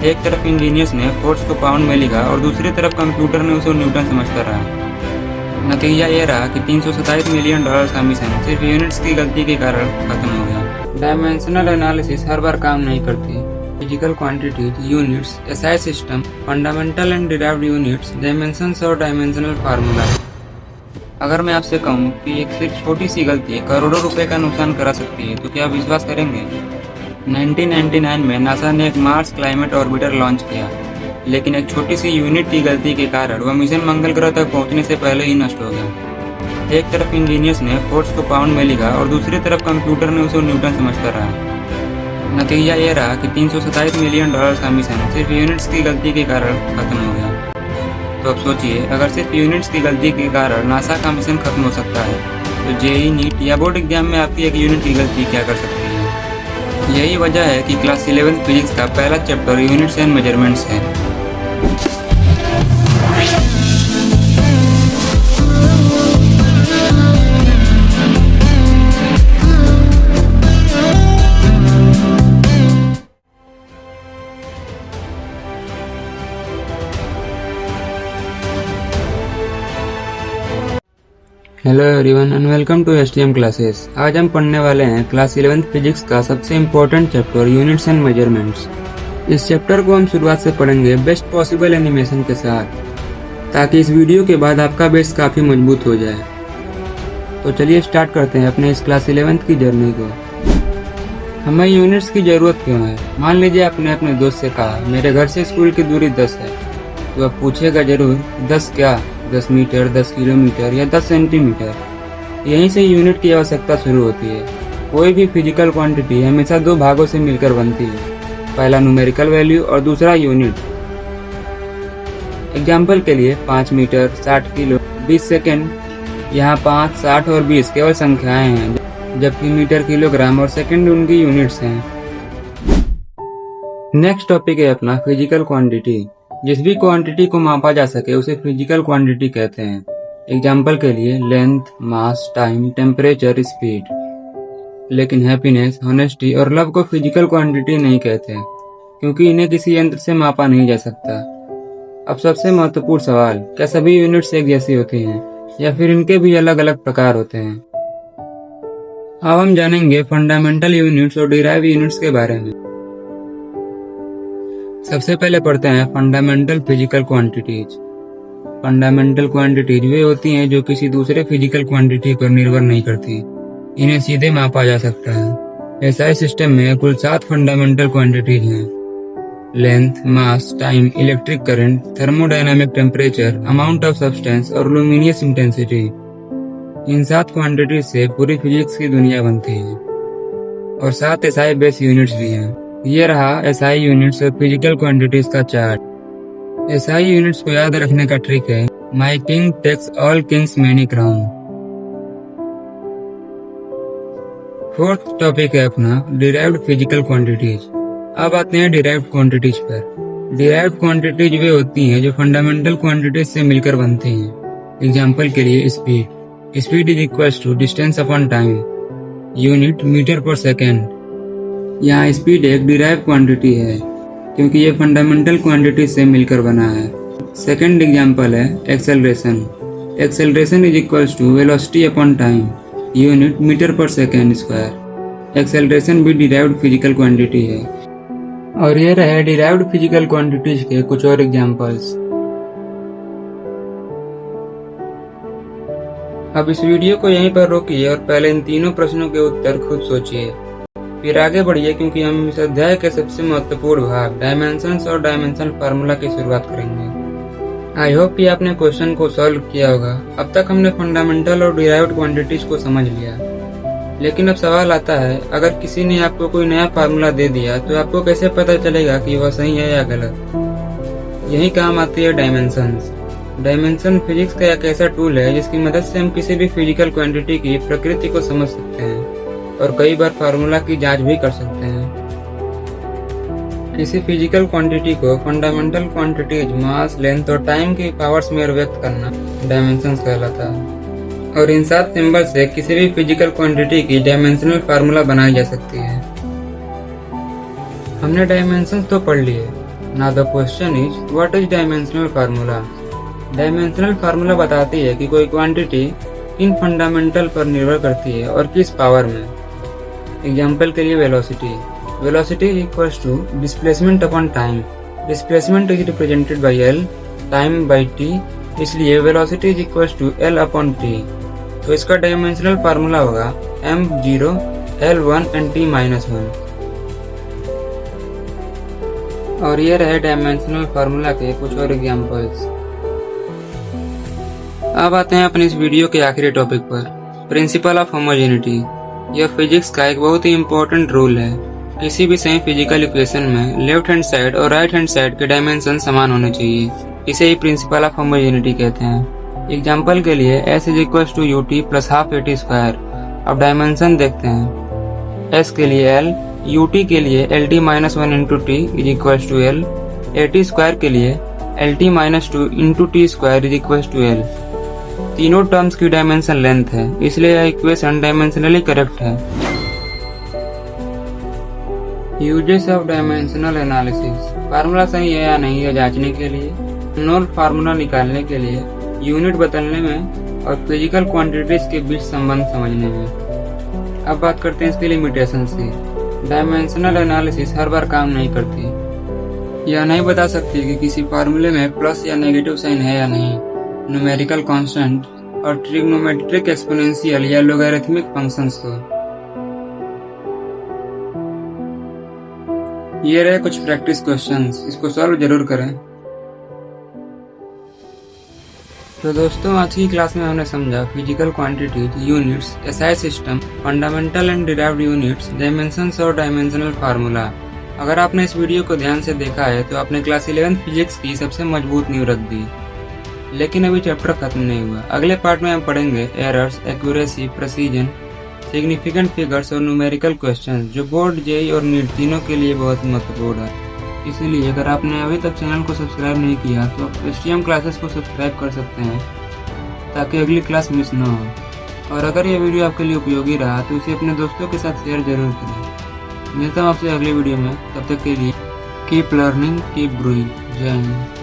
एक तरफ इंजीनियर्स ने फोर्स को पाउंड में लिखा और दूसरी तरफ कंप्यूटर ने उसे न्यूटन समझता रहा। नतीजा ये रहा कि $327 मिलियन का मिशन सिर्फ यूनिट्स की गलती के कारण खत्म हो गया। डायमेंशनल एनालिसिस हर बार काम नहीं करती। Physical quantities, units, SI system, fundamental and derived units, dimensions और डायमेंशनल फार्मूला। अगर मैं आपसे कहूँ कि एक सिर्फ छोटी सी गलती करोड़ों रुपए का नुकसान करा सकती है तो क्या आप विश्वास करेंगे? 1999 में नासा ने एक मार्स क्लाइमेट ऑर्बिटर लॉन्च किया, लेकिन एक छोटी सी यूनिट की गलती के कारण वह मिशन मंगल ग्रह तक पहुंचने से पहले ही नष्ट हो गया। एक तरफ इंजीनियर्स ने फोर्स को पाउंड में लिखा और दूसरी तरफ कंप्यूटर ने उसे न्यूटन समझता रहा। नतीजा ये रहा कि $327 मिलियन का मिशन सिर्फ यूनिट्स की गलती के कारण खत्म हो गया। तो अब सोचिए, अगर सिर्फ यूनिट्स की गलती के कारण नासा का मिशन खत्म हो सकता है, तो जेईई, नीट या बोर्ड एग्जाम में आपकी एक यूनिट की गलती क्या कर सकती है? यही वजह है कि क्लास 11 फिजिक्स का पहला चैप्टर यूनिट्स एंड मेजरमेंट्स है। Hello everyone and welcome to STM classes. आज हम पढ़ने वाले हैं क्लास 11 फिजिक्स का सबसे important chapter units and measurements. इस चैप्टर को हम शुरुआत से पढ़ेंगे बेस्ट पॉसिबल एनिमेशन के साथ, ताकि इस वीडियो के बाद आपका बेस काफी मजबूत हो जाए। तो चलिए स्टार्ट करते हैं अपने इस क्लास 11 की जर्नी को। हमें यूनिट्स की जरूरत क्यों है? मान लीजिए आपने अपने दोस्त से कहा मेरे घर से स्कूल की दूरी 10 है, तो आप पूछेगा जरूर 10 क्या? 10 मीटर, 10 किलोमीटर या 10 सेंटीमीटर। यहीं से यूनिट की आवश्यकता शुरू होती है। कोई भी फिजिकल क्वांटिटी हमेशा दो भागों से मिलकर बनती है, पहला न्यूमेरिकल वैल्यू और दूसरा यूनिट। एग्जाम्पल के लिए 5 मीटर, 60 किलो, 20 सेकेंड। यहाँ 5, 60 और 20 केवल संख्याएं हैं, जबकि मीटर, किलोग्राम और सेकेंड उनकी यूनिट्स हैं। नेक्स्ट टॉपिक है अपना फिजिकल क्वांटिटी। जिस भी क्वांटिटी को मापा जा सके उसे फिजिकल क्वांटिटी कहते हैं। एग्जाम्पल के लिए लेंथ, मास, टाइम, टेम्परेचर, स्पीड। लेकिन हैप्पीनेस, ऑनेस्टी और लव को फिजिकल क्वांटिटी नहीं कहते, क्योंकि इन्हें किसी यंत्र से मापा नहीं जा सकता। अब सबसे महत्वपूर्ण सवाल, क्या सभी यूनिट्स एक जैसी होती हैं या फिर इनके भी अलग अलग प्रकार होते हैं? अब हम जानेंगे फंडामेंटल यूनिट्स और डिराइव यूनिट्स के बारे में। सबसे पहले पढ़ते हैं fundamental physical quantities. Fundamental quantities वे होती हैं जो किसी दूसरे फिजिकल क्वांटिटी पर निर्भर नहीं करती। इन्हें सीधे मापा जा सकता है। एसआई सिस्टम में कुल 7 फंडामेंटल क्वांटिटीज हैं: length, mass, time, electric current, thermodynamic temperature, amount of substance और लुमिनियस इंटेंसिटी। इन 7 क्वांटिटीज से पूरी फिजिक्स की दुनिया बनती है। और 7 एसआई बेस यूनिट्स भी हैं। ये रहा एसआई यूनिट्स और फिजिकल क्वांटिटीज का चार्ट। एसआई यूनिट्स को याद रखने का ट्रिक है my king takes all kings many crown. Fourth topic है अपना डिराइव्ड फिजिकल क्वांटिटीज। अब आते हैं डिराइव्ड क्वांटिटीज पर। डिराइव्ड क्वांटिटीज वे होती हैं जो फंडामेंटल क्वांटिटीज से मिलकर बनती हैं। एग्जाम्पल के लिए speed. Speed is equals to distance upon time. Unit metre per second. यहाँ स्पीड एक डिराइव क्वांटिटी है, क्योंकि ये फंडामेंटल क्वांटिटी से मिलकर बना है। सेकंड एग्जांपल है acceleration. Acceleration is equals to velocity upon time. Unit metre per second square. Acceleration भी डिराइव्ड फिजिकल क्वांटिटी है। और ये रहे डिराइव्ड फिजिकल क्वांटिटीज के कुछ और एग्जांपल्स। अब इस वीडियो को यहीं पर रोकिए और पहले इन तीनों प्रश्नों के उत्तर खुद सोचिए, फिर आगे बढ़िए, क्योंकि हम इस अध्याय के सबसे महत्वपूर्ण भाग डायमेंशंस और डायमेंशनल फार्मूला की शुरुआत करेंगे। आई होप कि आपने क्वेश्चन को सॉल्व किया होगा। अब तक हमने फंडामेंटल और डिराइव्ड क्वांटिटीज को समझ लिया, लेकिन अब सवाल आता है, अगर किसी ने आपको कोई नया फार्मूला दे दिया तो आपको कैसे पता चलेगा कि वह सही है या गलत? यही काम आती है डायमेंशंस। डायमेंशन फिजिक्स का एक ऐसा टूल है जिसकी मदद से हम किसी भी फिजिकल क्वांटिटी की प्रकृति को समझ सकते हैं और कई बार फार्मूला की जांच भी कर सकते हैं। किसी फिजिकल क्वांटिटी को फंडामेंटल क्वांटिटीज, मास, लेंथ और टाइम की पावर्स में व्यक्त करना डायमेंशंस कहलाता है। और इन 7 सिंबल से किसी भी फिजिकल क्वांटिटी की डायमेंशनल फार्मूला बनाई जा सकती है। हमने डायमेंशंस तो पढ़ लिए, Now the question is, what is dimensional formula? Dimensional formula बताती है कि कोई क्वांटिटी किन फंडामेंटल पर निर्भर करती है और किस पावर में। एग्जाम्पल के लिए velocity is equals to displacement upon time. Displacement is represented by L, time by T, इसलिए velocity is equals to L upon T. तो इसका डायमेंशनल फार्मूला होगा m0 l1 and t minus 1। और ये रहे डायमेंशनल फार्मूला के कुछ और एग्जाम्पल्स। अब आते हैं अपनी इस वीडियो के आखिरी टॉपिक पर, प्रिंसिपल ऑफ होमोजेनिटी। यह फिजिक्स का एक बहुत ही इम्पोर्टेंट रूल है। किसी भी सेम फिजिकल इक्वेशन में लेफ्ट हैंड साइड और राइट हैंड साइड के डायमेंशन समान होने चाहिए। इसे ही प्रिंसिपल ऑफ होमोजेनिटी कहते हैं। एग्जाम्पल के लिए s is equal to ut plus half at square. अब डायमेंशन देखते हैं। s के लिए l, ut के लिए lt minus 1 into T is equal to L, at square के लिए lt minus 2 into T square is equal to L. तीनों टर्म्स की डायमेंशन लेंथ है, इसलिए यह इक्वेशन डायमेंशनली करेक्ट है। Uses of dimensional analysis. Formula सही है या नहीं है जांचने के लिए, नॉन फार्मूला निकालने के लिए, यूनिट बदलने में और फिजिकल क्वांटिटीज के बीच संबंध समझने में। अब बात करते हैं इसके लिमिटेशंस की। डायमेंशनल एनालिसिस हर बार काम नहीं करती। यह नहीं बता सकती कि किसी फार्मूले में प्लस या नेगेटिव साइन है या नहीं। न्यूमेरिकल कांस्टेंट और ट्रिग्नोमेट्रिक एक्सपोनेंशियल या लोगैरिथमिक फंक्शंस को। ये रहे कुछ प्रैक्टिस क्वेश्चंस, इसको सॉल्व जरूर करें। तो दोस्तों, आज की क्लास में हमने समझा physical quantities, units, SI system, fundamental and derived units, dimensions और डायमेंशनल फार्मूला। अगर आपने इस वीडियो को ध्यान से देखा है तो आपने क्लास 11 फिजिक्स की सबसे मजबूत नींव रख दी। लेकिन अभी चैप्टर खत्म नहीं हुआ। अगले पार्ट में हम पढ़ेंगे errors, accuracy, precision, significant figures और न्यूमेरिकल क्वेश्चंस, जो बोर्ड, जेईई और नीट तीनों के लिए बहुत महत्वपूर्ण है। इसलिए अगर आपने अभी तक चैनल को सब्सक्राइब नहीं किया तो आप STM क्लासेस को सब्सक्राइब कर सकते हैं ताकि अगली क्लास मिस न हो। और अगर यह वीडियो आपके लिए उपयोगी रहा तो इसे अपने दोस्तों के साथ शेयर जरूर करें। मिलता हूँ आपसे अगले वीडियो में, तब तक के लिए कीप लर्निंग, कीप ग्रोइंग। जय हिंद।